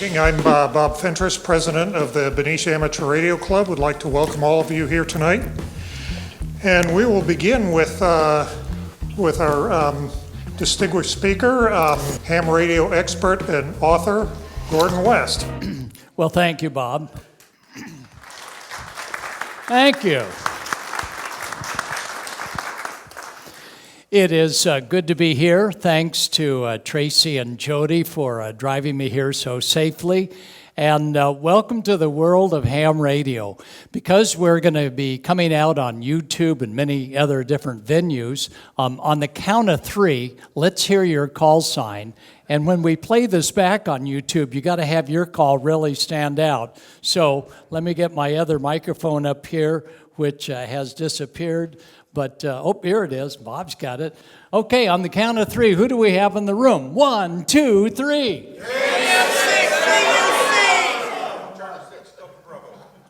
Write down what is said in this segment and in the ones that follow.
meeting. I'm Bob Fentress, president of the Benicia Amateur Radio Club. Would like to welcome all of you here tonight. And we will begin with our distinguished speaker, ham radio expert and author, Gordon West. Well, thank you, Bob. Thank you. It is good to be here. Thanks to Tracy and Jody for driving me here so safely. And welcome to the world of ham radio. Because we're going to be coming out on YouTube and many other different venues, on the count of three, let's hear your call sign. And when we play this back on YouTube, you got to have your call really stand out. So let me get my other microphone up here, which has disappeared. But, here it is. Bob's got it. Okay, on the count of three, who do we have in the room? 1, 2, 3.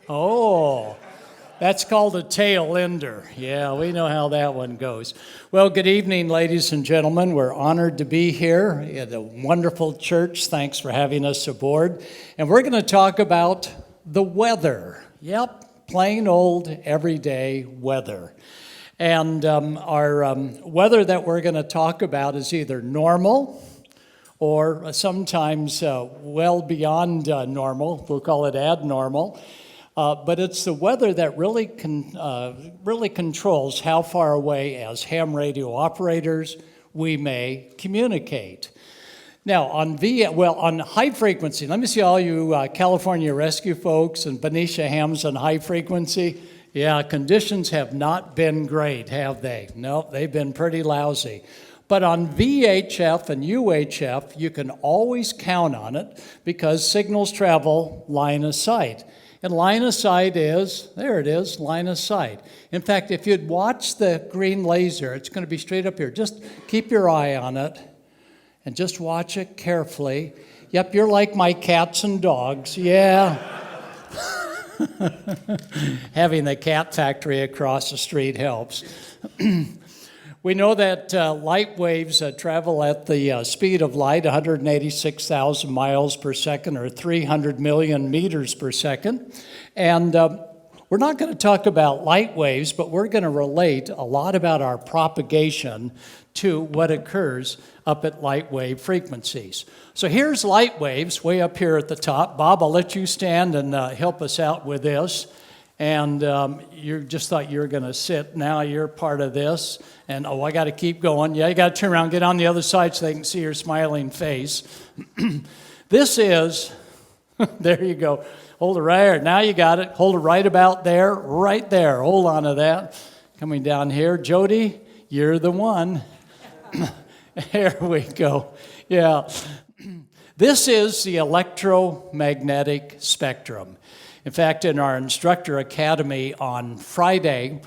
Oh, that's called a tail ender. Yeah, we know how that one goes. Well, good evening, ladies and gentlemen. We're honored to be here at a wonderful church. Thanks for having us aboard. And we're going to talk about the weather. Yep, plain old everyday weather. And our weather that we're going to talk about is either normal or sometimes well beyond normal. We'll call it abnormal. But it's the weather that really controls how far away as ham radio operators we may communicate. Now, on high frequency, let me see all you California Rescue folks and Benicia hams on high frequency. Yeah, conditions have not been great, have they? No, they've been pretty lousy. But on VHF and UHF, you can always count on it because signals travel line of sight. And line of sight is, there it is, line of sight. In fact, if you'd watch the green laser, it's going to be straight up here. Just keep your eye on it and just watch it carefully. Yep, you're like my cats and dogs, yeah. Having the cat factory across the street helps. We know that light waves travel at the speed of light, 186,000 miles per second, or 300 million meters per second. And we're not going to talk about light waves, but we're going to relate a lot about our propagation to what occurs up at light wave frequencies. So here's light waves way up here at the top. Bob, I'll let you stand and help us out with this. And you just thought you were going to sit. Now you're part of this. And, I got to keep going. Yeah, you got to turn around, get on the other side so they can see your smiling face. This is, there you go. Hold it right there. Now you got it. Hold it right about there, right there. Hold on to that. Coming down here. Jody, you're the one. There we go. Yeah. This is the electromagnetic spectrum. In fact, in our instructor academy on Saturday,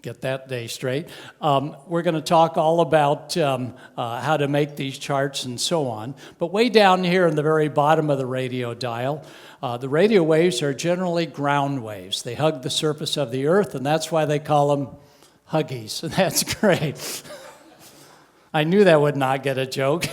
get that day straight, we're going to talk all about how to make these charts and so on. But way down here in the very bottom of the radio dial, the radio waves are generally ground waves. They hug the surface of the earth, and that's why they call them huggies. And that's great. I knew that would not get a joke.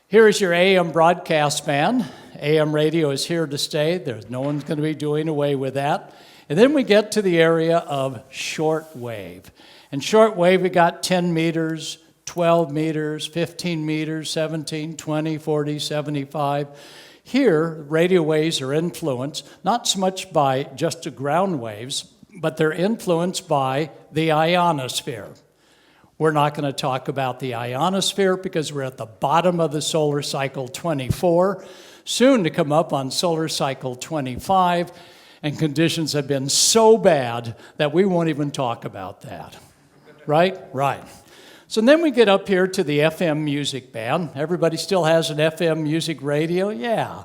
Here is your AM broadcast band. AM radio is here to stay. No one's going to be doing away with that. And then we get to the area of short wave. And short wave, we got 10 meters, 12 meters, 15 meters, 17, 20, 40, 75. Here, radio waves are influenced not so much by just the ground waves, but they're influenced by the ionosphere. We're not going to talk about the ionosphere because we're at the bottom of the solar cycle 24, soon to come up on solar cycle 25, and conditions have been so bad that we won't even talk about that. Right? Right. So then we get up here to the FM music band. Everybody still has an FM music radio? Yeah.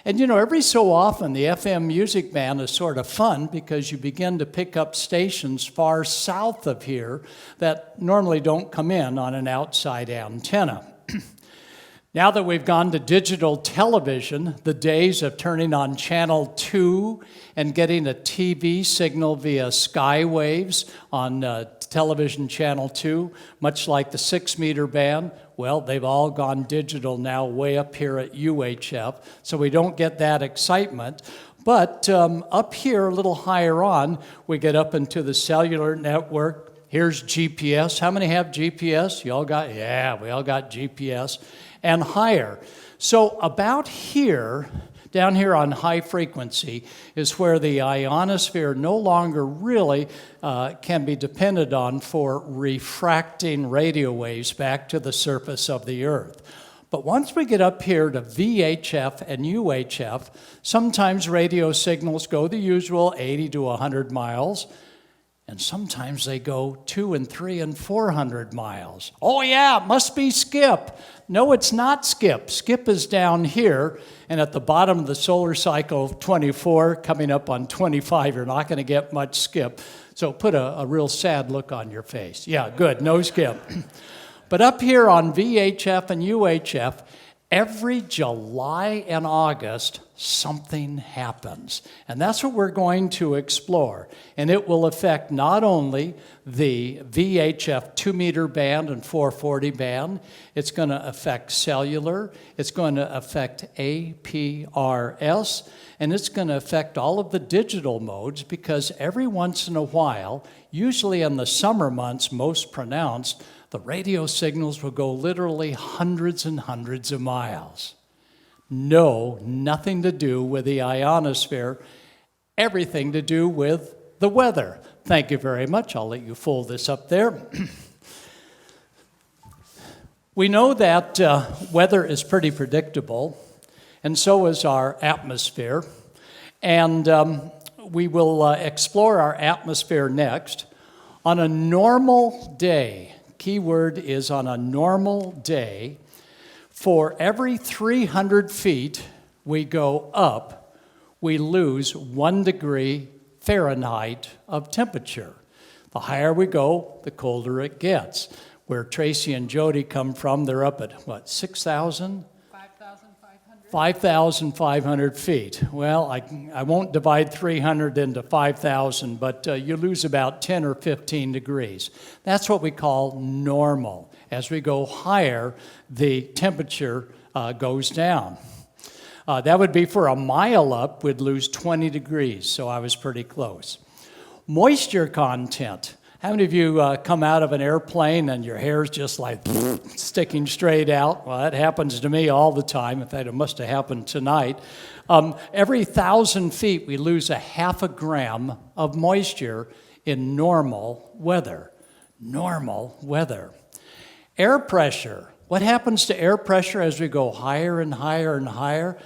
And every so often the FM music band is sort of fun because you begin to pick up stations far south of here that normally don't come in on an outside antenna. Now that we've gone to digital television, the days of turning on channel 2 and getting a TV signal via skywaves on television channel 2, much like the 6-meter band, Well, they've all gone digital now way up here at UHF, so we don't get that excitement. But up here, a little higher on, we get up into the cellular network. Here's GPS. How many have GPS? You all got? Yeah, we all got GPS. And higher. So about here, down here on high frequency, is where the ionosphere no longer really can be depended on for refracting radio waves back to the surface of the Earth. But once we get up here to VHF and UHF, sometimes radio signals go the usual 80 to 100 miles, and sometimes they go 200 and 300 and 400 miles. Oh yeah, it must be Skip. No, it's not Skip. Skip is down here, and at the bottom of the solar cycle, 24, coming up on 25, you're not going to get much Skip. So put a real sad look on your face. Yeah, good, no Skip. But up here on VHF and UHF, every July and August, something happens. And that's what we're going to explore. And it will affect not only the VHF 2-meter band and 440 band, it's going to affect cellular, it's going to affect APRS, and it's going to affect all of the digital modes, because every once in a while, usually in the summer months most pronounced, the radio signals will go literally hundreds and hundreds of miles. No, nothing to do with the ionosphere, everything to do with the weather. Thank you very much. I'll let you fold this up there. We know that weather is pretty predictable, and so is our atmosphere. And we will explore our atmosphere next. On a normal day, keyword is on a normal day, for every 300 feet we go up, we lose 1 degree Fahrenheit of temperature. The higher we go, the colder it gets. Where Tracy and Jody come from, they're up at, what, 6,000? 5,500 feet. Well, I won't divide 300 into 5,000, but you lose about 10 or 15 degrees. That's what we call normal. As we go higher, the temperature goes down. That would be for a mile up, we'd lose 20 degrees, so I was pretty close. Moisture content. How many of you come out of an airplane and your hair's just like sticking straight out? Well, that happens to me all the time. In fact, it must have happened tonight. Every 1,000 feet, we lose 0.5 gram of moisture in normal weather. Normal weather. Air pressure. What happens to air pressure as we go higher and higher and higher?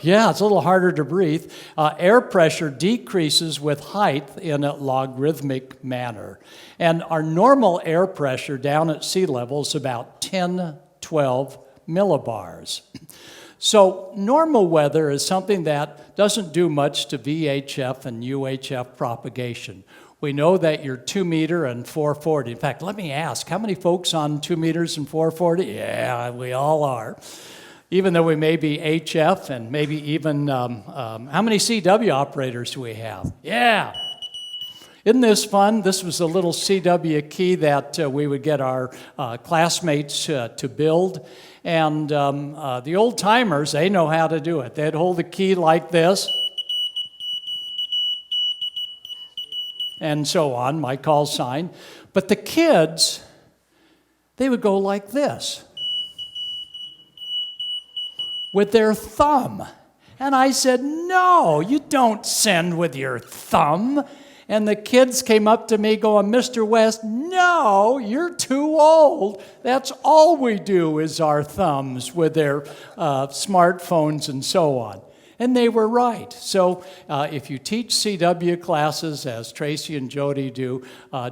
Yeah, it's a little harder to breathe. Air pressure decreases with height in a logarithmic manner. And our normal air pressure down at sea level is about 10, 12 millibars. So normal weather is something that doesn't do much to VHF and UHF propagation. We know that you're 2 meter and 440. In fact, let me ask, how many folks on 2 meters and 440? Yeah, we all are. Even though we may be HF and maybe even, how many CW operators do we have? Yeah. Isn't this fun? This was a little CW key that we would get our classmates to build. And the old timers, they know how to do it. They'd hold the key like this. And so on, my call sign. But the kids, they would go like this with their thumb. And I said, no, you don't send with your thumb. And the kids came up to me going, Mr. West, no, you're too old. That's all we do is our thumbs with their smartphones and so on. And they were right. So if you teach CW classes, as Tracy and Jody do,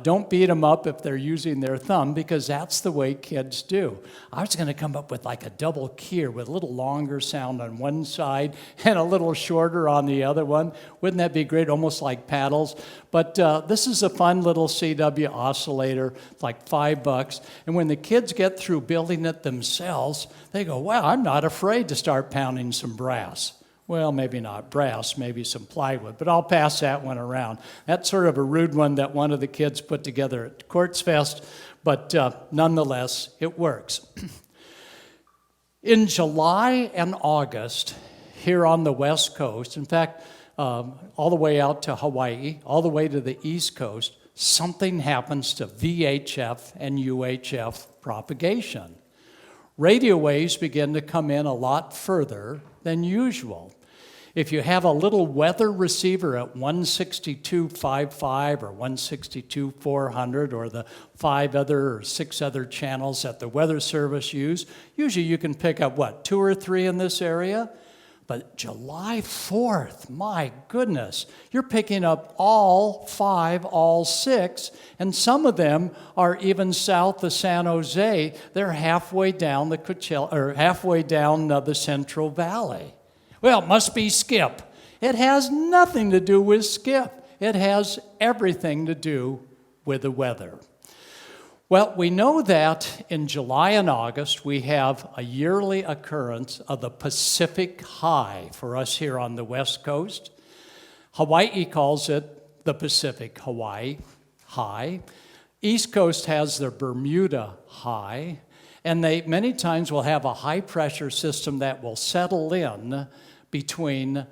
don't beat them up if they're using their thumb, because that's the way kids do. I was going to come up with like a double keyer with a little longer sound on one side and a little shorter on the other one. Wouldn't that be great? Almost like paddles. But this is a fun little CW oscillator, like $5. And when the kids get through building it themselves, they go, wow, I'm not afraid to start pounding some brass. Well, maybe not brass, maybe some plywood, but I'll pass that one around. That's sort of a rude one that one of the kids put together at Quartz Fest, But nonetheless, it works. In July and August, here on the West Coast, in fact, all the way out to Hawaii, all the way to the East Coast, something happens to VHF and UHF propagation. Radio waves begin to come in a lot further than usual. If you have a little weather receiver at 162.55 or 162.400 or the 5 other or 6 other channels that the Weather Service use, usually you can pick up, 2 or 3 in this area? But July 4th, my goodness, you're picking up all 5, all 6, and some of them are even south of San Jose. They're halfway down the Coachella, or halfway down the Central Valley. Well, it must be Skip. It has nothing to do with Skip. It has everything to do with the weather. Well, we know that in July and August, we have a yearly occurrence of the Pacific High for us here on the West Coast. Hawaii calls it the Pacific Hawaii High. East Coast has the Bermuda High. And they many times will have a high pressure system that will settle in between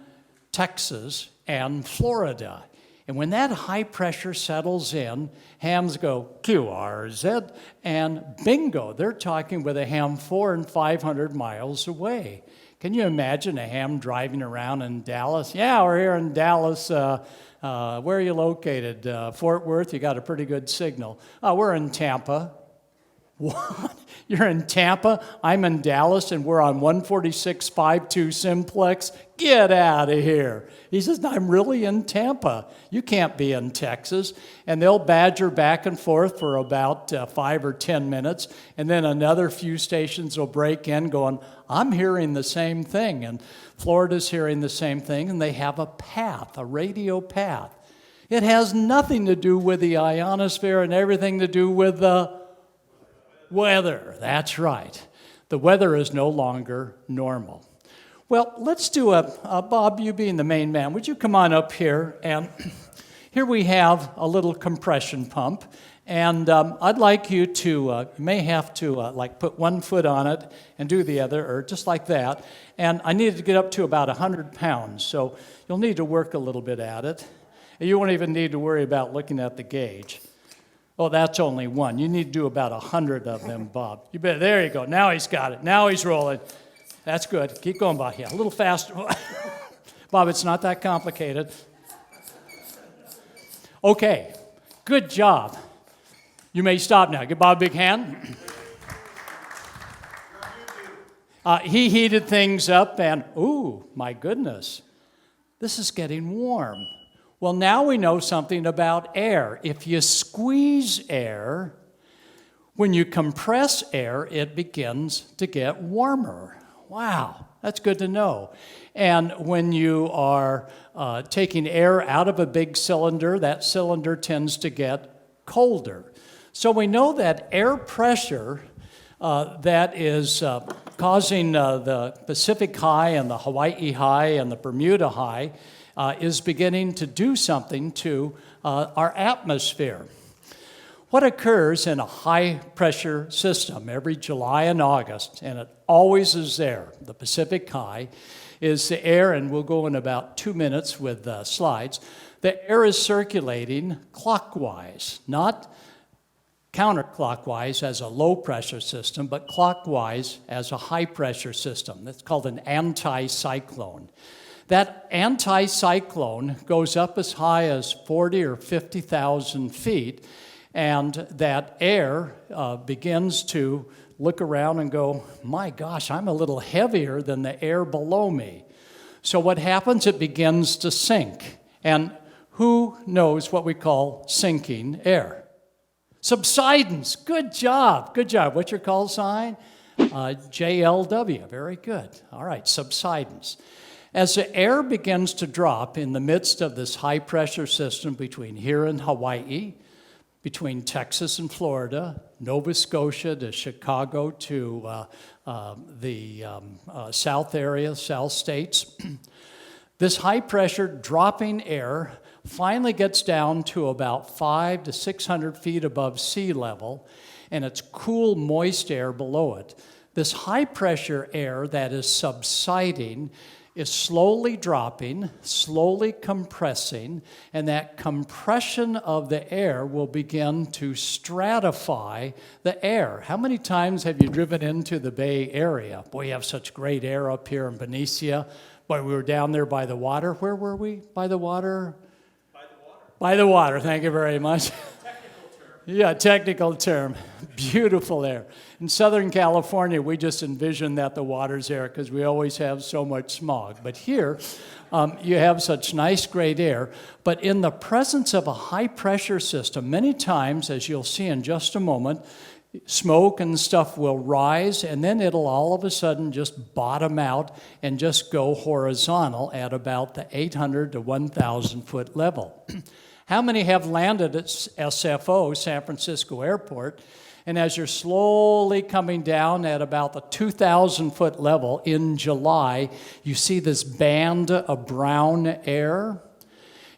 Texas and Florida. And when that high pressure settles in, hams go QRZ, and bingo, they're talking with a ham 400 and 500 miles away. Can you imagine a ham driving around in Dallas? Yeah, we're here in Dallas. Where are you located? Fort Worth, you got a pretty good signal. We're in Tampa. What? You're in Tampa, I'm in Dallas, and we're on 146.52 simplex? Get out of here. He says, I'm really in Tampa. You can't be in Texas. And they'll badger back and forth for about 5 or 10 minutes, and then another few stations will break in going, I'm hearing the same thing, and Florida's hearing the same thing, and they have a path, a radio path. It has nothing to do with the ionosphere and everything to do with the weather. That's right. The weather is no longer normal. Well, let's do Bob, you being the main man, would you come on up here? And here we have a little compression pump. And I'd like you to, you may have to put one foot on it and do the other, or just like that. And I needed to get up to about 100 pounds. So you'll need to work a little bit at it. And you won't even need to worry about looking at the gauge. Oh, that's only one. You need to do about 100 of them, Bob. You bet. There you go. Now he's got it. Now he's rolling. That's good. Keep going, Bob. Yeah, a little faster. Bob, it's not that complicated. Okay. Good job. You may stop now. Give Bob a big hand. He heated things up, and ooh, my goodness. This is getting warm. Well, now we know something about air. If you squeeze air, when you compress air, it begins to get warmer. Wow, that's good to know. And when you are taking air out of a big cylinder, that cylinder tends to get colder. So we know that air pressure that is causing the Pacific High and the Hawaii High and the Bermuda High is beginning to do something to our atmosphere. What occurs in a high-pressure system every July and August, and it always is there, the Pacific High, is the air, and we'll go in about 2 minutes with slides, the air is circulating clockwise, not counterclockwise as a low-pressure system, but clockwise as a high-pressure system. That's called an anticyclone. That anticyclone goes up as high as 40 or 50,000 feet, and that air begins to look around and go, my gosh, I'm a little heavier than the air below me. So what happens? It begins to sink. And who knows what we call sinking air? Subsidence. Good job. Good job. What's your call sign? JLW. Very good. All right, subsidence. As the air begins to drop in the midst of this high-pressure system between here and Hawaii, between Texas and Florida, Nova Scotia to Chicago to the South area, South states, this high-pressure dropping air finally gets down to about 500 to 600 feet above sea level, and it's cool, moist air below it. This high-pressure air that is subsiding is slowly dropping, slowly compressing, and that compression of the air will begin to stratify the air. How many times have you driven into the Bay Area? Boy, you have such great air up here in Benicia. Boy, we were down there by the water. Where were we? By the water? By the water. By the water, thank you very much. Yeah, technical term. Beautiful air. In Southern California, we just envision that the water's there because we always have so much smog. But here, you have such nice, great air. But in the presence of a high-pressure system, many times, as you'll see in just a moment, smoke and stuff will rise, and then it'll all of a sudden just bottom out and just go horizontal at about the 800 to 1,000 foot level. How many have landed at SFO, San Francisco Airport, and as you're slowly coming down at about the 2,000 foot level in July, you see this band of brown air,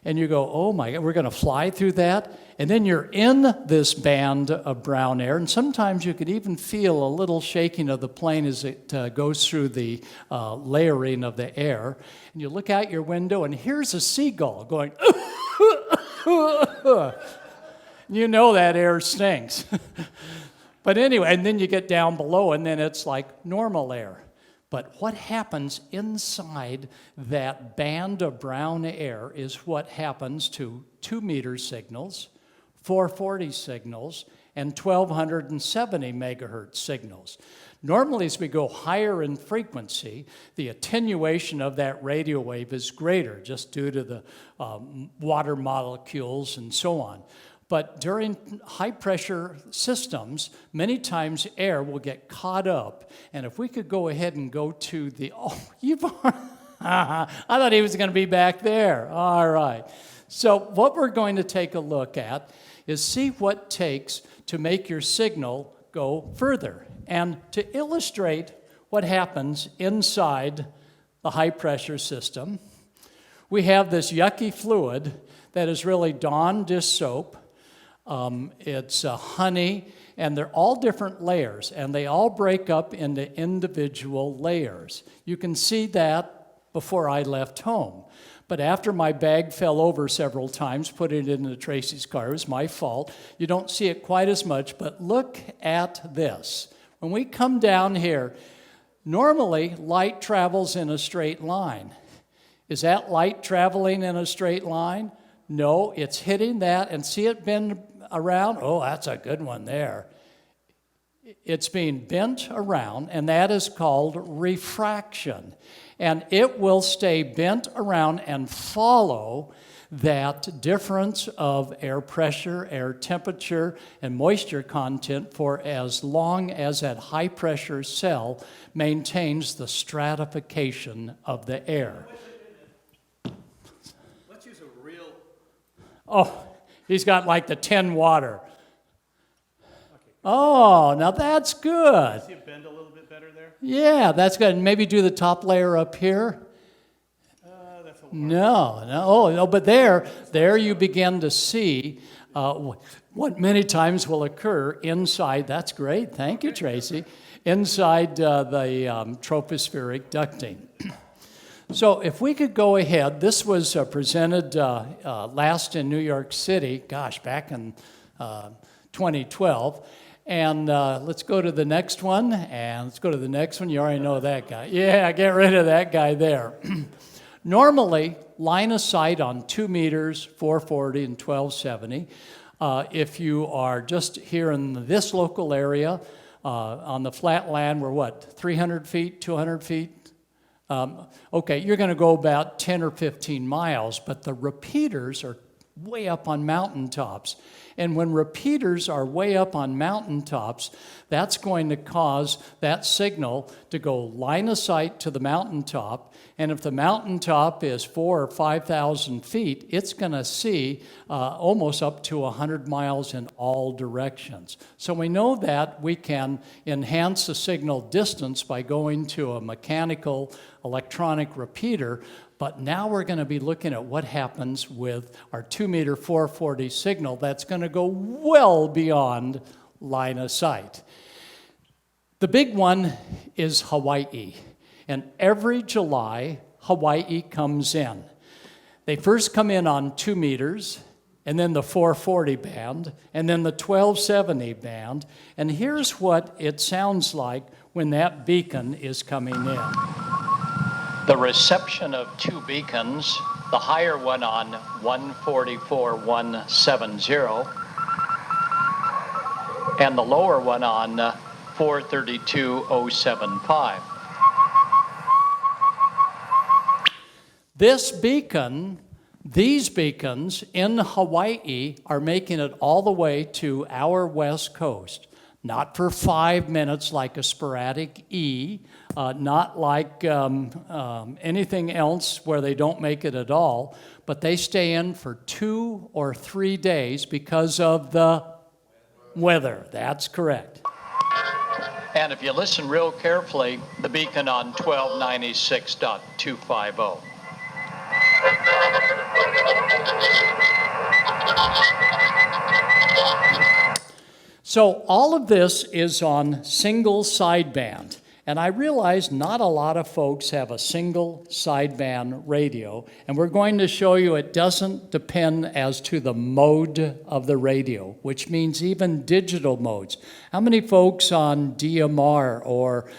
and you go, oh my God, we're going to fly through that? And then you're in this band of brown air, and sometimes you could even feel a little shaking of the plane as it goes through the layering of the air. And you look out your window, and here's a seagull going, you know that air stinks. But anyway, and then you get down below, and then it's like normal air. But what happens inside that band of brown air is what happens to 2-meter signals, 440 signals, and 1270 megahertz signals. Normally, as we go higher in frequency, the attenuation of that radio wave is greater, just due to the water molecules and so on. But during high-pressure systems, many times air will get caught up. And if we could go ahead and go to the, I thought he was going to be back there. All right. So what we're going to take a look at is see what it takes to make your signal go further. And to illustrate what happens inside the high-pressure system, we have this yucky fluid that is really Dawn dish soap. It's honey, and they're all different layers, and they all break up into individual layers. You can see that before I left home. But after my bag fell over several times, putting it into Tracy's car, it was my fault. You don't see it quite as much, but look at this. When we come down here, normally light travels in a straight line. Is that light traveling in a straight line? No, it's hitting that, and see it bend around? Oh, that's a good one there. It's being bent around, and that is called refraction. And it will stay bent around and follow that difference of air pressure, air temperature, and moisture content for as long as that high-pressure cell maintains the stratification of the air. Let's use a real... Oh, he's got like the tin water. Oh, now that's good. See it bend a little bit better there? Yeah, that's good. Maybe do the top layer up here. That's a little No, but there you begin to see what many times will occur inside. That's great. Thank you, Tracy. Inside the tropospheric ducting. So if we could go ahead, this was presented last in New York City, back in 2012. And let's go to the next one, and let's go to the next one. You already know that guy. Yeah, get rid of that guy there. Normally, line of sight on 2 meters, 440 and 1270. If you are just here in this local area, on the flat land, we're 300 feet, 200 feet? Okay, you're going to go about 10 or 15 miles, but the repeaters are way up on mountaintops. And when repeaters are way up on mountaintops, that's going to cause that signal to go line of sight to the mountaintop. And if the mountaintop is 4,000 or 5,000 feet, it's going to see almost up to 100 miles in all directions. So we know that we can enhance the signal distance by going to a mechanical electronic repeater. But now we're going to be looking at what happens with our 2 meter 440 signal that's going to go well beyond line of sight. The big one is Hawaii. And every July, Hawaii comes in. They first come in on 2 meters, and then the 440 band, and then the 1270 band. And here's what it sounds like when that beacon is coming in. The reception of 2 beacons, the higher one on 144.170, and the lower one on 432.075. These beacons in Hawaii are making it all the way to our west coast. Not for 5 minutes like a sporadic E, not like anything else where they don't make it at all, but they stay in for 2 or 3 days because of the weather. That's correct. And if you listen real carefully, the beacon on 1296.250. So all of this is on single sideband. And I realize not a lot of folks have a single sideband radio, and we're going to show you it doesn't depend as to the mode of the radio, which means even digital modes. How many folks on DMR or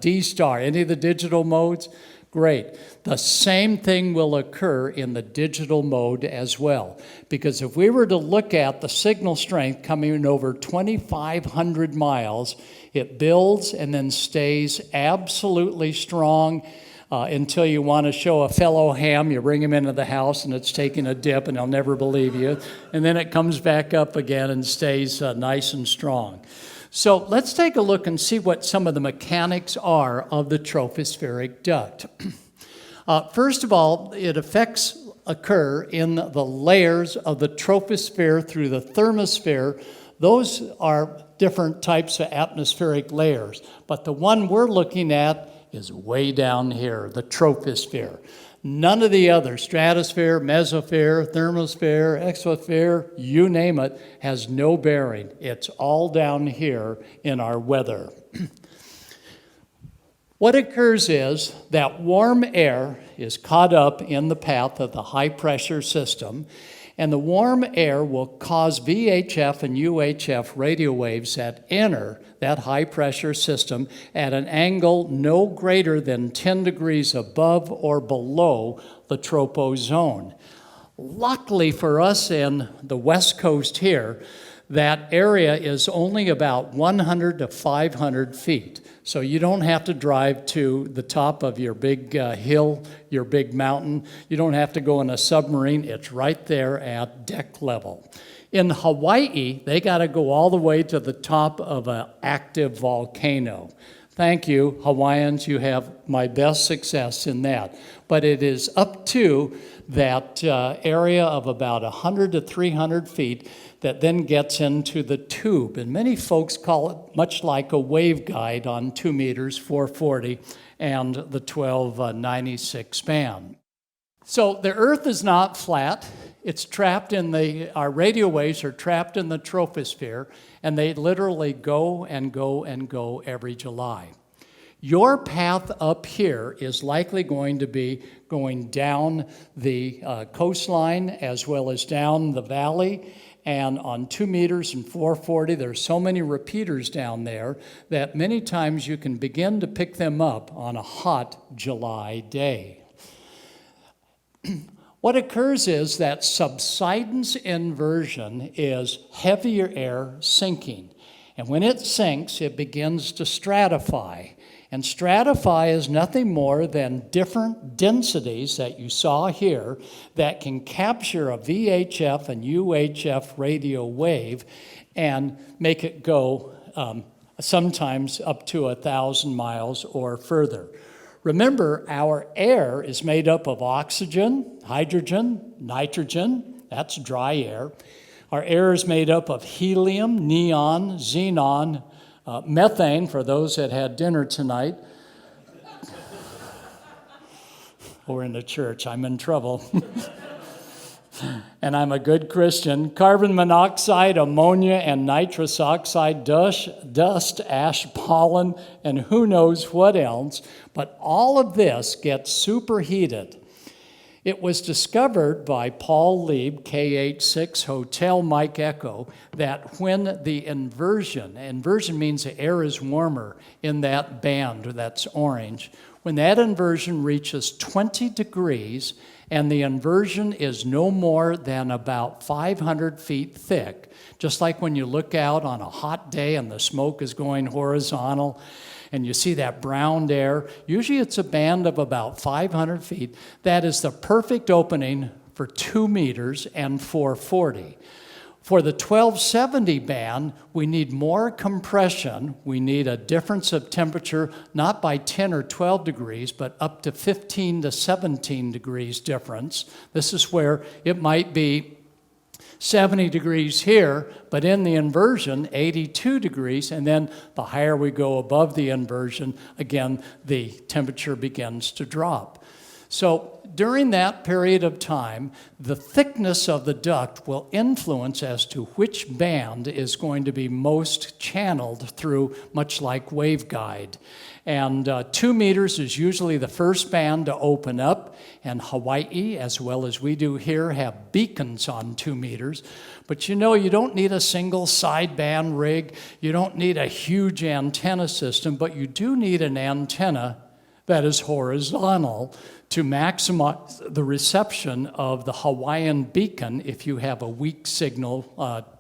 D-Star, any of the digital modes? Great. The same thing will occur in the digital mode as well. Because if we were to look at the signal strength coming in over 2,500 miles, it builds and then stays absolutely strong until you want to show a fellow ham. You bring him into the house and it's taking a dip and he'll never believe you. And then it comes back up again and stays nice and strong. So let's take a look and see what some of the mechanics are of the tropospheric duct. First of all, it effects occur in the layers of the troposphere through the thermosphere. Those are different types of atmospheric layers, but the one we're looking at is way down here, the troposphere. None of the other, stratosphere, mesosphere, thermosphere, exosphere, you name it, has no bearing. It's all down here in our weather. What occurs is that warm air is caught up in the path of the high pressure system, and the warm air will cause VHF and UHF radio waves that enter that high pressure system at an angle no greater than 10 degrees above or below the tropo zone. Luckily for us in the west coast here, that area is only about 100 to 500 feet. So you don't have to drive to the top of your big hill, your big mountain. You don't have to go in a submarine. It's right there at deck level. In Hawaii, they got to go all the way to the top of an active volcano. Thank you, Hawaiians. You have my best success in that. But it is up to that area of about 100 to 300 feet that then gets into the tube. And many folks call it much like a waveguide on 2 meters, 440, and the 1296 band. So the Earth is not flat. It's trapped in our radio waves are trapped in the troposphere, and they literally go and go and go every July. Your path up here is likely going to be going down the coastline as well as down the valley. And on 2 meters and 440, there's so many repeaters down there that many times you can begin to pick them up on a hot July day. What occurs is that subsidence inversion is heavier air sinking. And when it sinks, it begins to stratify. And stratify is nothing more than different densities that you saw here that can capture a VHF and UHF radio wave and make it go sometimes up to 1,000 miles or further. Remember, our air is made up of oxygen, hydrogen, nitrogen, that's dry air. Our air is made up of helium, neon, xenon, methane, for those that had dinner tonight. We're in the church, I'm in trouble. and I'm a good Christian, carbon monoxide, ammonia, and nitrous oxide, dust, ash, pollen, and who knows what else. But all of this gets superheated. It was discovered by Paul Lieb, KH6 Hotel Mike Echo, that when the inversion means the air is warmer in that band that's orange, when that inversion reaches 20 degrees and the inversion is no more than about 500 feet thick, just like when you look out on a hot day and the smoke is going horizontal, and you see that browned air, usually it's a band of about 500 feet. That is the perfect opening for 2 meters and 440. For the 1270 band, we need more compression. We need a difference of temperature, not by 10 or 12 degrees, but up to 15 to 17 degrees difference. This is where it might be 70 degrees here, but in the inversion, 82 degrees, and then the higher we go above the inversion, again, the temperature begins to drop. So during that period of time, the thickness of the duct will influence as to which band is going to be most channeled through, much like waveguide. And 2 meters is usually the first band to open up, and Hawaii, as well as we do here, have beacons on 2 meters. But you know, you don't need a single sideband rig, you don't need a huge antenna system, but you do need an antenna that is horizontal to maximize the reception of the Hawaiian beacon if you have a weak signal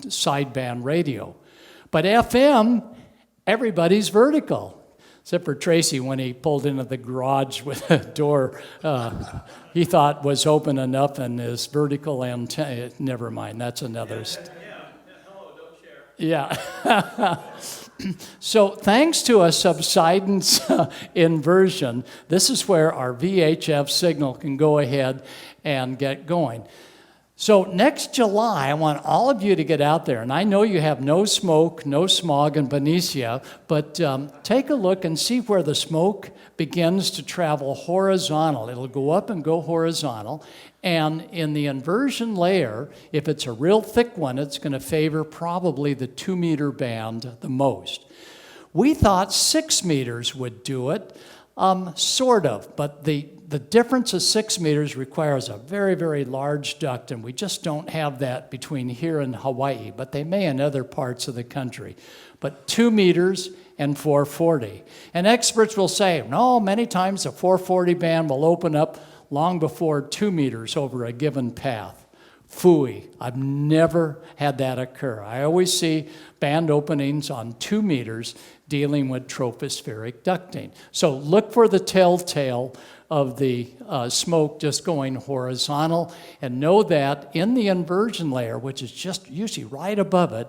sideband radio. But FM, everybody's vertical. Except for Tracy, when he pulled into the garage with a door he thought was open enough, and his vertical antenna, never mind, that's another. Hello, don't share. Yeah. So thanks to a subsidence inversion, this is where our VHF signal can go ahead and get going. So next July, I want all of you to get out there, and I know you have no smoke, no smog in Benicia, but take a look and see where the smoke begins to travel horizontal. It'll go up and go horizontal, and in the inversion layer, if it's a real thick one, it's going to favor probably the 2 meter band the most. We thought 6 meters would do it, sort of, but the difference of 6 meters requires a very, very large duct, and we just don't have that between here and Hawaii, but they may in other parts of the country. But 2 meters and 440. And experts will say, no, many times the 440 band will open up long before 2 meters over a given path. Phooey, I've never had that occur. I always see band openings on 2 meters dealing with tropospheric ducting. So look for the telltale of the smoke just going horizontal, and know that in the inversion layer, which is just usually right above it,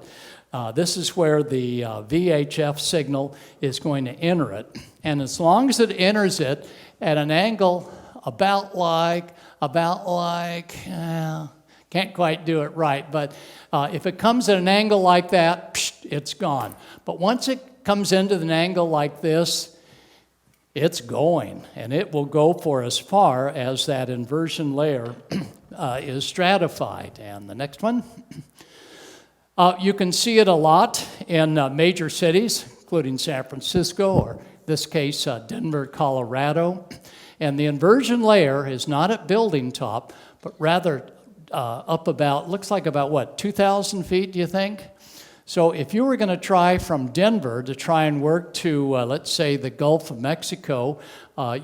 this is where the VHF signal is going to enter it. And as long as it enters it at an angle about like, can't quite do it right, but if it comes at an angle like that, it's gone. But once it comes into an angle like this, it's going, and it will go for as far as that inversion layer is stratified. And the next one. You can see it a lot in major cities, including San Francisco, or in this case, Denver, Colorado. And the inversion layer is not at building top, but rather up about, looks like about what, 2,000 feet, do you think? So if you were going to try from Denver to try and work to, let's say, the Gulf of Mexico,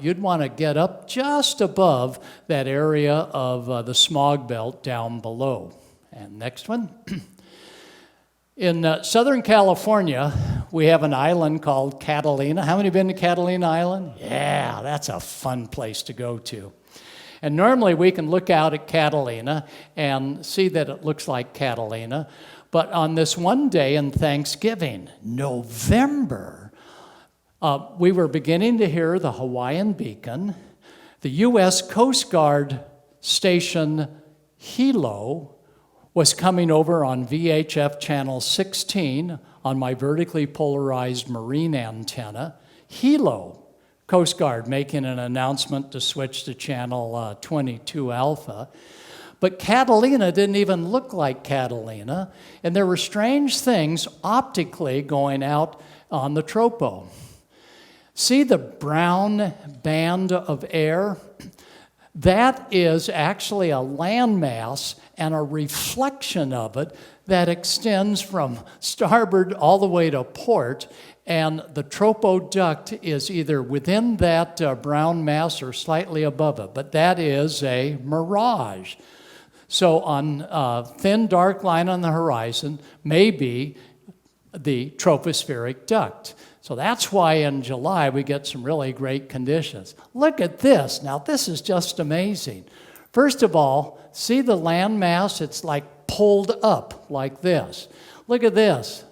you'd want to get up just above that area of the smog belt down below. And next one. In Southern California, we have an island called Catalina. How many have been to Catalina Island? Yeah, that's a fun place to go to. And normally we can look out at Catalina and see that it looks like Catalina. But on this one day in Thanksgiving, November, we were beginning to hear the Hawaiian beacon. The U.S. Coast Guard station Hilo was coming over on VHF channel 16 on my vertically polarized marine antenna. Hilo, Coast Guard, making an announcement to switch to channel 22 alpha. But Catalina didn't even look like Catalina, and there were strange things optically going out on the Tropo. See the brown band of air? That is actually a landmass and a reflection of it that extends from starboard all the way to port, and the Tropo duct is either within that brown mass or slightly above it, but that is a mirage. So on a thin dark line on the horizon may be the tropospheric duct. So that's why in July we get some really great conditions. Look at this. Now this is just amazing. First of all, see the landmass? It's like pulled up like this. Look at this.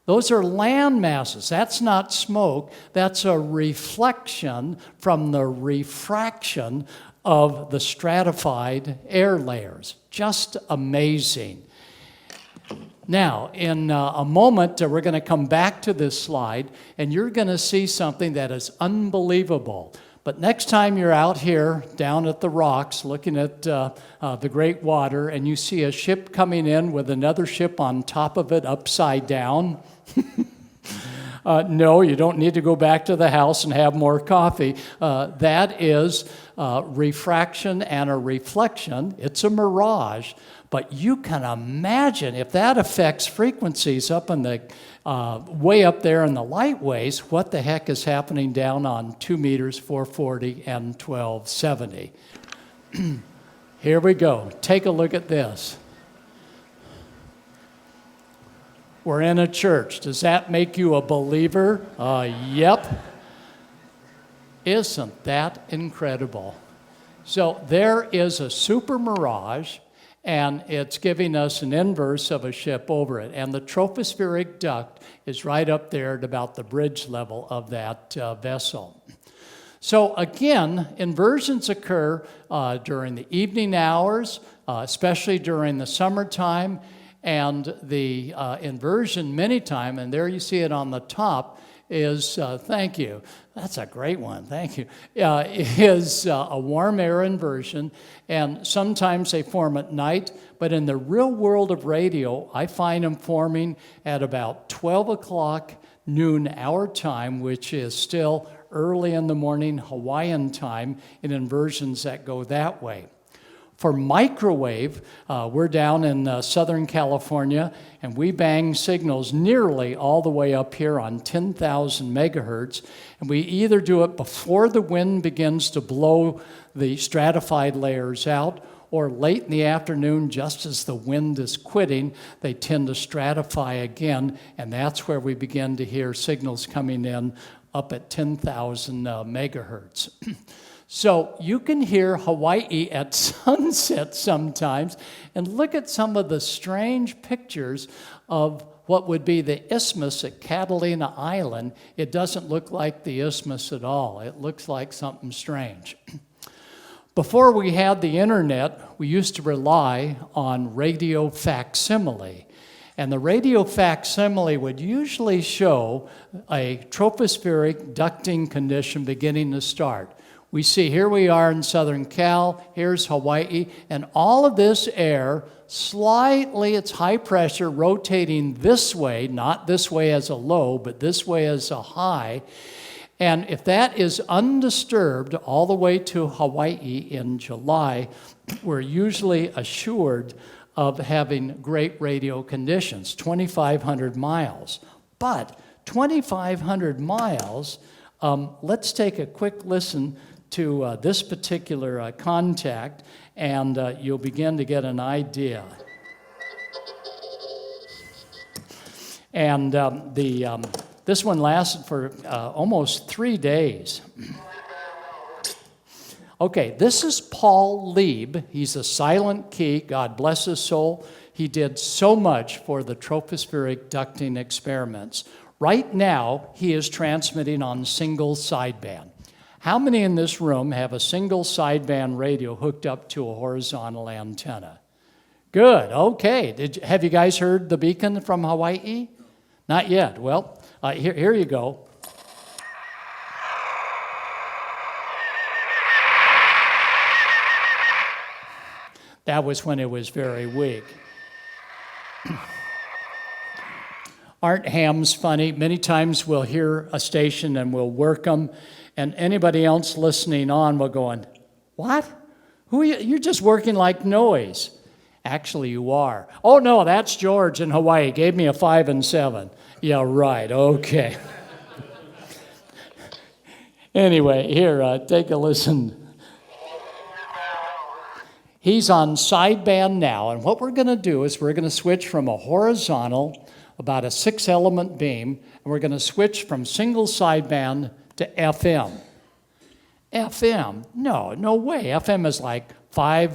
Those are land masses. That's not smoke. That's a reflection from the refraction of the stratified air layers. Just amazing. Now, in a moment, we're going to come back to this slide, and you're going to see something that is unbelievable. But next time you're out here down at the rocks looking at the great water, and you see a ship coming in with another ship on top of it upside down, no, you don't need to go back to the house and have more coffee. That is refraction and a reflection. It's a mirage. But you can imagine if that affects frequencies up in the way up there in the light waves, what the heck is happening down on 2 meters, 440, and 1270. Here we go. Take a look at this. We're in a church. Does that make you a believer? Yep. Isn't that incredible? So there is a super mirage, and it's giving us an inverse of a ship over it. And the tropospheric duct is right up there at about the bridge level of that vessel. So again, inversions occur during the evening hours, especially during the summertime, and the inversion many times, and there you see it on the top, is, thank you, that's a great one, thank you, is a warm air inversion, and sometimes they form at night, but in the real world of radio, I find them forming at about 12 o'clock noon our time, which is still early in the morning Hawaiian time, in inversions that go that way. For microwave, we're down in Southern California, and we bang signals nearly all the way up here on 10,000 megahertz. And we either do it before the wind begins to blow the stratified layers out, or late in the afternoon, just as the wind is quitting, they tend to stratify again, and that's where we begin to hear signals coming in up at 10,000 megahertz. So you can hear Hawaii at sunset sometimes, and look at some of the strange pictures of what would be the isthmus at Catalina Island. It doesn't look like the isthmus at all. It looks like something strange. Before we had the internet, we used to rely on radio facsimile. And the radio facsimile would usually show a tropospheric ducting condition beginning to start. We see here we are in Southern Cal, here's Hawaii, and all of this air, slightly, it's high pressure, rotating this way, not this way as a low, but this way as a high. And if that is undisturbed all the way to Hawaii in July, we're usually assured of having great radio conditions, 2,500 miles. But 2,500 miles, let's take a quick listen to this particular contact, and you'll begin to get an idea. And this one lasted for almost 3 days. Okay, this is Paul Lieb. He's a silent key. God bless his soul. He did so much for the tropospheric ducting experiments. Right now, he is transmitting on single sideband. How many in this room have a single sideband radio hooked up to a horizontal antenna? Good, okay. Have you guys heard the beacon from Hawaii? Not yet. Well, here you go. That was when it was very weak. Aren't hams funny? Many times we'll hear a station and we'll work them, and anybody else listening on will go, what? Who are you? You're just working like noise. Actually, you are. Oh, no, that's George in Hawaii. Gave me a 5 and 7. Yeah, right. Okay. Anyway, here, take a listen. He's on sideband now, and what we're going to do is we're going to switch from a horizontal, about a 6-element beam, and we're going to switch from single sideband to FM. FM? No way. FM is like 5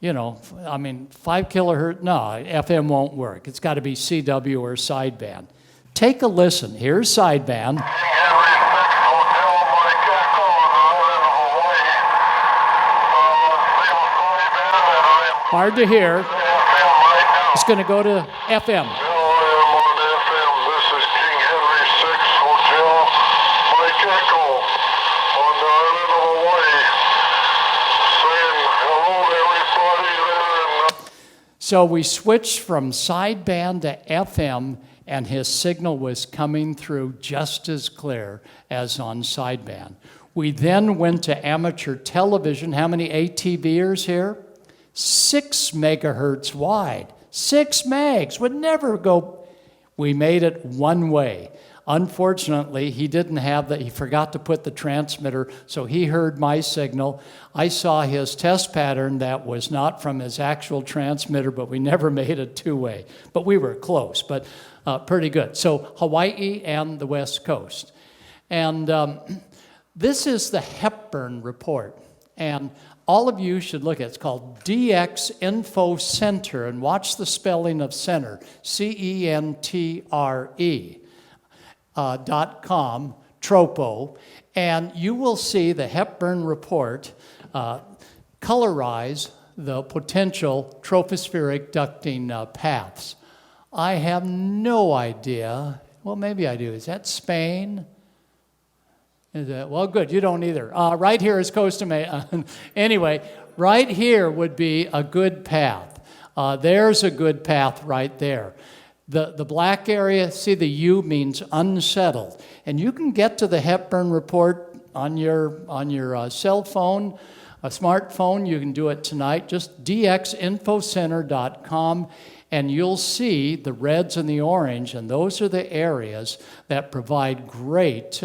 kilohertz. No, FM won't work. It's got to be CW or sideband. Take a listen. Here's sideband. Hard to hear. It's going to go to FM. This is King Henry 6 Hotel, Mike Echo on the island of Hawaii, saying hello to everybody there. So we switched from sideband to FM, and his signal was coming through just as clear as on sideband. We then went to amateur television. How many ATVers here? 6 megahertz wide. 6 megs would never go. We made it one way. Unfortunately, he forgot to put the transmitter, so he heard my signal. I saw his test pattern that was not from his actual transmitter, but we never made it two-way. But we were close, but pretty good. So Hawaii and the West Coast. And this is the Hepburn report. And all of you should look at it. It's called DX Info Center, and watch the spelling of center, CENTRE. .com, Tropo, and you will see the Hepburn report colorize the potential tropospheric ducting paths. I have no idea. Well, maybe I do. Is that Spain? Is that, well, good. You don't either. Right here is Costa Mesa. Anyway, right here would be a good path. There's a good path right there. The black area, see the U means unsettled. And you can get to the Hepburn report on your cell phone, a smartphone. You can do it tonight. Just dxinfocenter.com, and you'll see the reds and the orange, and those are the areas that provide great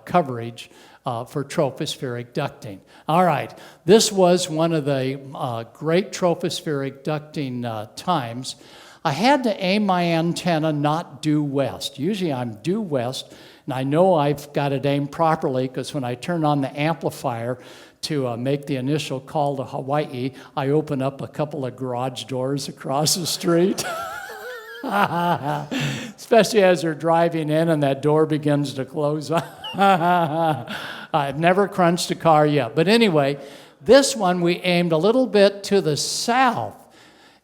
coverage for tropospheric ducting. All right, this was one of the great tropospheric ducting times. I had to aim my antenna not due west. Usually I'm due west, and I know I've got it aimed properly because when I turn on the amplifier to make the initial call to Hawaii, I open up a couple of garage doors across the street. Especially as they're driving in and that door begins to close. I've never crunched a car yet. But anyway, this one we aimed a little bit to the south,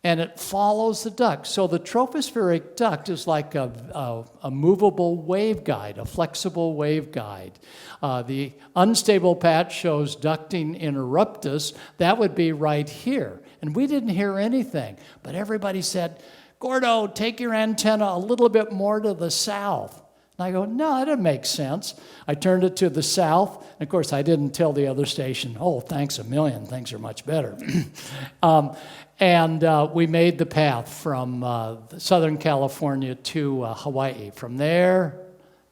and it follows the duct. So the tropospheric duct is like a movable waveguide, a flexible waveguide. The unstable patch shows ducting interruptus. That would be right here. And we didn't hear anything. But everybody said, Gordo, take your antenna a little bit more to the south. And I go, no, that doesn't make sense. I turned it to the south. And of course, I didn't tell the other station, oh, thanks a million. Things are much better. And we made the path from Southern California to Hawaii. From there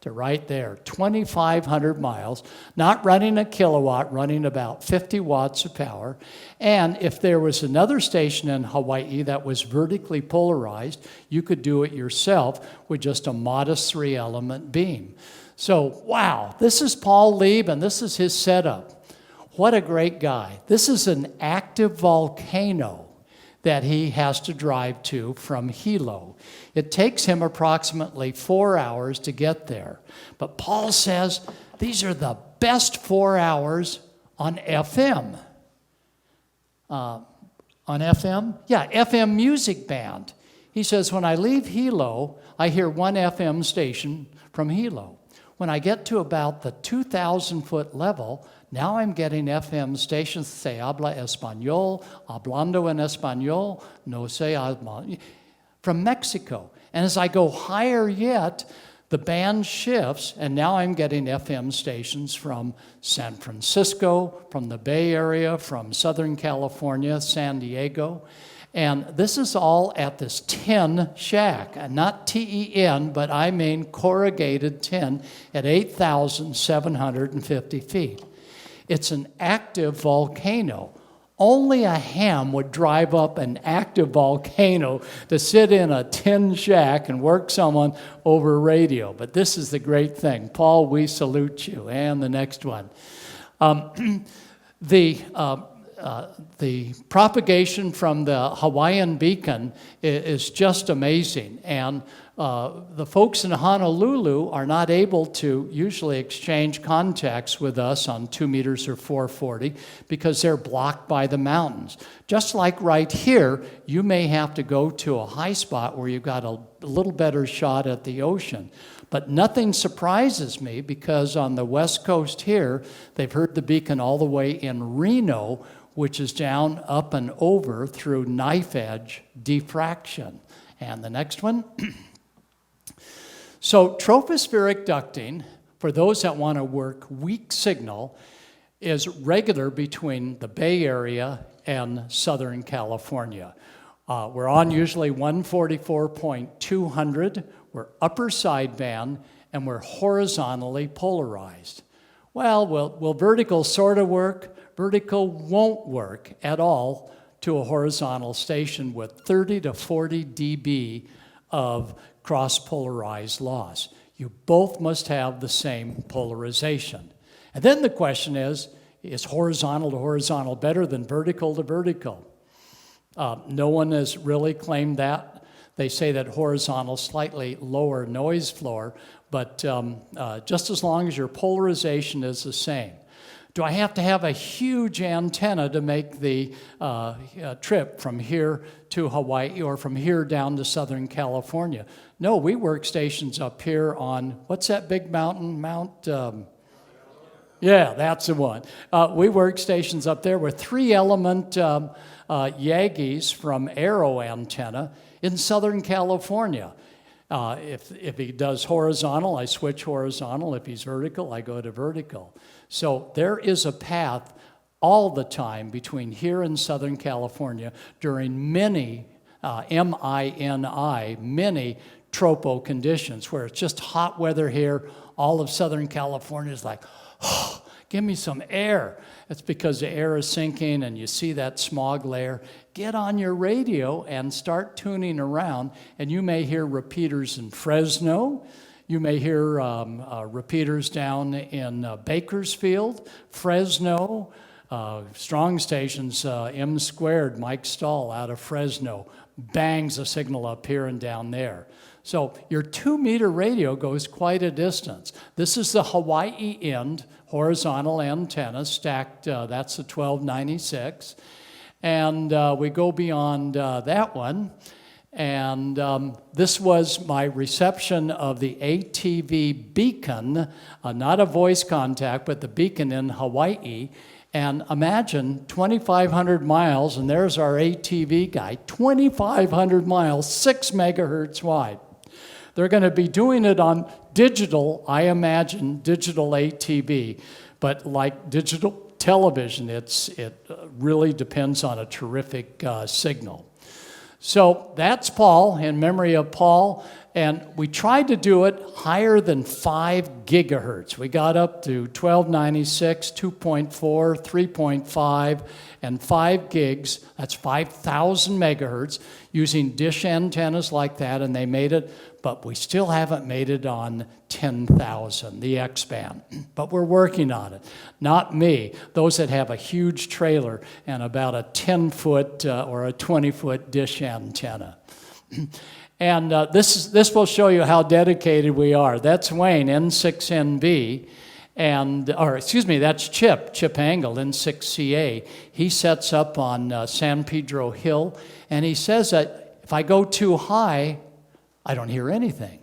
to right there, 2,500 miles, not running a kilowatt, running about 50 watts of power. And if there was another station in Hawaii that was vertically polarized, you could do it yourself with just a modest 3-element beam. So, wow, this is Paul Lieb, and this is his setup. What a great guy. This is an active volcano that he has to drive to from Hilo. It takes him approximately 4 hours to get there. But Paul says these are the best 4 hours on FM. On FM? Yeah, FM music band. He says, when I leave Hilo, I hear one FM station from Hilo. When I get to about the 2,000-foot level, now I'm getting FM stations that say habla español, hablando en español, no sé habla, from Mexico. And as I go higher yet, the band shifts, and now I'm getting FM stations from San Francisco, from the Bay Area, from Southern California, San Diego. And this is all at this tin shack, and not TEN, but I mean corrugated tin at 8,750 feet. It's an active volcano. Only a ham would drive up an active volcano to sit in a tin shack and work someone over radio. But this is the great thing. Paul, we salute you. And the next one. The propagation from the Hawaiian beacon is just amazing. And the folks in Honolulu are not able to usually exchange contacts with us on 2 meters or 440 because they're blocked by the mountains. Just like right here, you may have to go to a high spot where you've got a little better shot at the ocean. But nothing surprises me because on the west coast here, they've heard the beacon all the way in Reno, which is down, up, and over through knife edge diffraction. And the next one. So tropospheric ducting, for those that want to work weak signal, is regular between the Bay Area and Southern California. We're on usually 144.200, we're upper sideband, and we're horizontally polarized. Well, will vertical sort of work? Vertical won't work at all to a horizontal station with 30 to 40 dB of cross-polarized loss. You both must have the same polarization. And then the question is horizontal to horizontal better than vertical to vertical? No one has really claimed that. They say that horizontal slightly lower noise floor, but just as long as your polarization is the same. Do I have to have a huge antenna to make the trip from here to Hawaii or from here down to Southern California? No, we work stations up here on, what's that big mountain? Yeah, that's the one. We work stations up there with 3-element Yagis from Aero antenna in Southern California. If he does horizontal, I switch horizontal. If he's vertical, I go to vertical. So there is a path all the time between here and Southern California during many, M-I-N-I, many tropo conditions where it's just hot weather here. All of Southern California is like, oh, give me some air. It's because the air is sinking and you see that smog layer. Get on your radio and start tuning around, and you may hear repeaters in Fresno. You may hear repeaters down in Bakersfield, Fresno, strong stations, M squared, Mike Stahl out of Fresno, bangs a signal up here and down there. So your 2-meter radio goes quite a distance. This is the Hawaii end, horizontal antenna stacked, that's the 1296. And we go beyond that one. And this was my reception of the ATV beacon, not a voice contact, but the beacon in Hawaii. And imagine 2,500 miles, and there's our ATV guy, 2,500 miles, 6 megahertz wide. They're going to be doing it on digital, I imagine, digital ATV. But like digital television, it really depends on a terrific signal. So that's Paul, in memory of Paul, and we tried to do it higher than 5 gigahertz. We got up to 1296, 2.4, 3.5, and 5 gigs. That's 5,000 megahertz using dish antennas like that, and they made it, but we still haven't made it on 10,000, the X-band. But we're working on it. Not me, those that have a huge trailer and about a 10-foot or a 20-foot dish antenna. And this will show you how dedicated we are. That's Wayne, N6NB, that's Chip Angle, N6CA. He sets up on San Pedro Hill, and he says that if I go too high, I don't hear anything.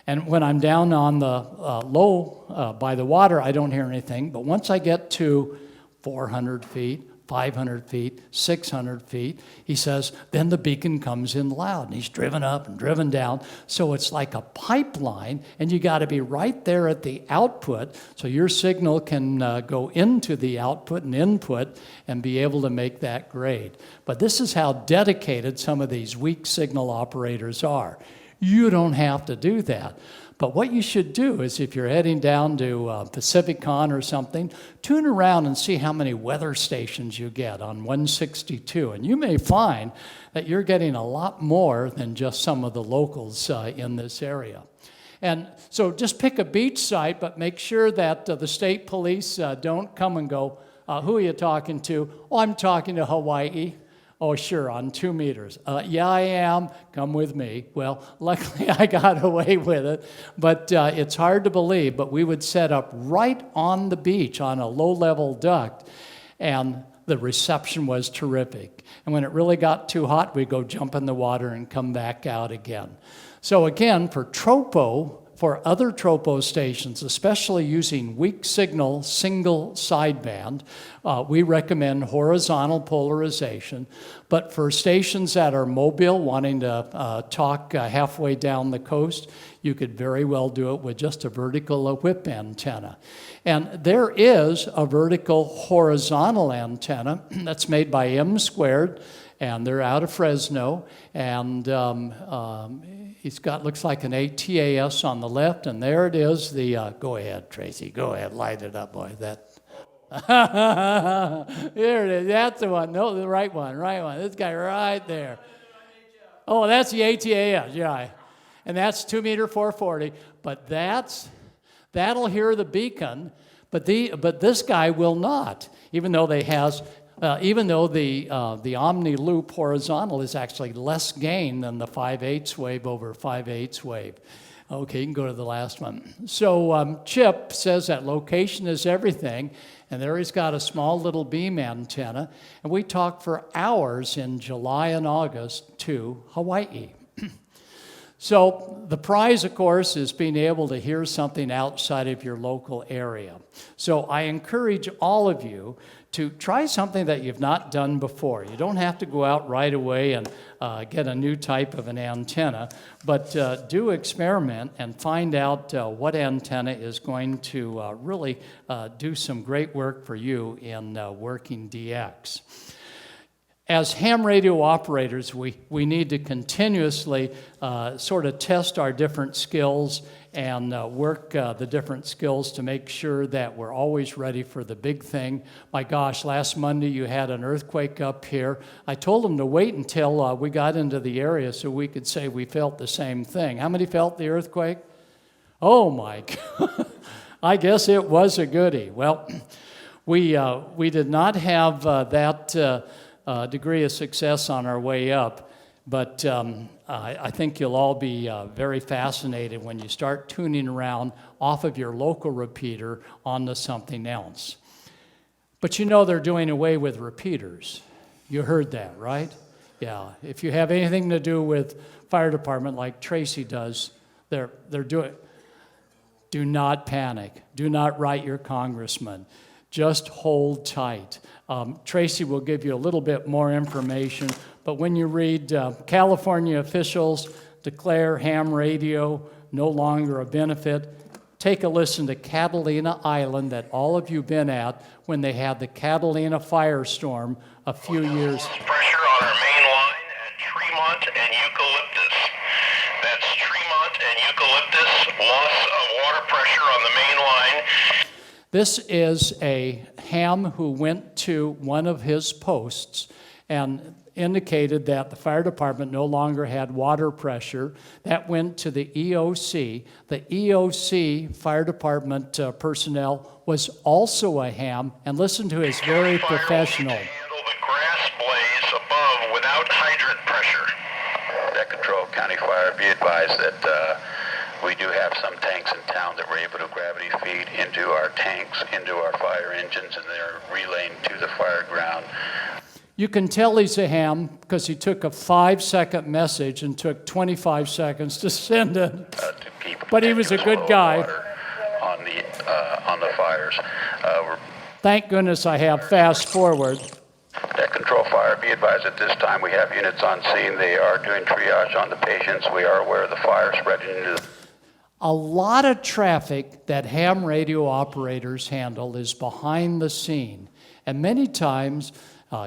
And when I'm down on the low by the water, I don't hear anything. But once I get to 400 feet, 500 feet, 600 feet, he says, then the beacon comes in loud. And he's driven up and driven down. So it's like a pipeline, and you got to be right there at the output so your signal can go into the output and input and be able to make that grade. But this is how dedicated some of these weak signal operators are. You don't have to do that. But what you should do is if you're heading down to PacificCon or something, tune around and see how many weather stations you get on 162. And you may find that you're getting a lot more than just some of the locals in this area. And so just pick a beach site, but make sure that the state police don't come and go, who are you talking to? Oh, I'm talking to Hawaii. Oh, sure, on 2 meters. Yeah, I am. Come with me. Well, luckily I got away with it, but it's hard to believe. But we would set up right on the beach on a low-level duct, and the reception was terrific. And when it really got too hot, we'd go jump in the water and come back out again. So again, for Tropo, for other Tropo stations, especially using weak signal single sideband, we recommend horizontal polarization. But for stations that are mobile, wanting to talk halfway down the coast, you could very well do it with just a vertical whip antenna. And there is a vertical horizontal antenna that's made by M Squared, and they're out of Fresno, and he's got, looks like an ATAS on the left, and there it is, the, go ahead, Tracy, go ahead, light it up, boy, that. There it is, that's the one, no, the right one, this guy right there. Oh, that's the ATAS, yeah, and that's 2 meter 440, but that'll hear the beacon, but this guy will not, even though the omni loop horizontal is actually less gain than the 5/8 wave over 5/8 wave. Okay, you can go to the last one. So Chip says that location is everything, and there he's got a small little beam antenna, and we talked for hours in July and August to Hawaii. So the prize, of course, is being able to hear something outside of your local area. So I encourage all of you to try something that you've not done before. You don't have to go out right away and get a new type of an antenna, but do experiment and find out what antenna is going to really do some great work for you in working DX. As ham radio operators, we need to continuously sort of test our different skills and work the different skills to make sure that we're always ready for the big thing. My gosh, last Monday you had an earthquake up here. I told them to wait until we got into the area so we could say we felt the same thing. How many felt the earthquake? Oh my God, I guess it was a goodie. Well, we did not have that degree of success on our way up, but I think you'll all be very fascinated when you start tuning around off of your local repeater onto something else. But you know they're doing away with repeaters. You heard that, right? Yeah, if you have anything to do with fire department like Tracy does, they're doing. Do not panic. Do not write your congressman. Just hold tight. Tracy will give you a little bit more information, but when you read California officials declare ham radio no longer a benefit, take a listen to Catalina Island that all of you been at when they had the Catalina firestorm a few years. Pressure on our main line at Tremont and Eucalyptus. That's Tremont and Eucalyptus. Loss of water pressure on the main line. This is a ham who went to one of his posts and indicated that the fire department no longer had water pressure. That went to the EOC. The EOC fire department personnel was also a ham, and listen to his very professional. Handle the grass blaze above without hydrant pressure. That control county fire, be advised that we do have some tanks in town that we're able to gravity feed into our tanks, into our fire engines, and they're relaying to the fire ground. You can tell he's a ham because he took a 5-second message and took 25 seconds to send it. To keep But he was a good guy. On the fires. Thank goodness I have fast forward. That control fire, be advised at this time we have units on scene. They are doing triage on the patients. We are aware of the fire spreading into the... A lot of traffic that ham radio operators handle is behind the scene. And many times,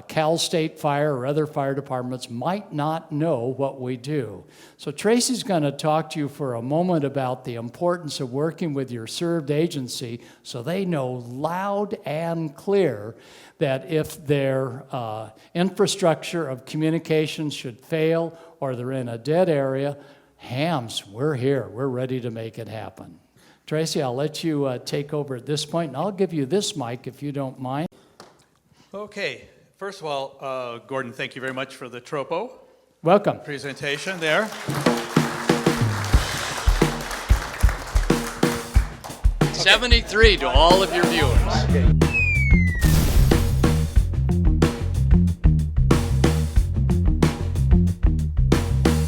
Cal State Fire or other fire departments might not know what we do. So Tracy's going to talk to you for a moment about the importance of working with your served agency so they know loud and clear that if their infrastructure of communications should fail or they're in a dead area, hams, we're here. We're ready to make it happen. Tracy, I'll let you take over at this point, and I'll give you this mic if you don't mind. Okay, first of all, Gordon, thank you very much for the Tropo Welcome. presentation there. '73 to all of your viewers.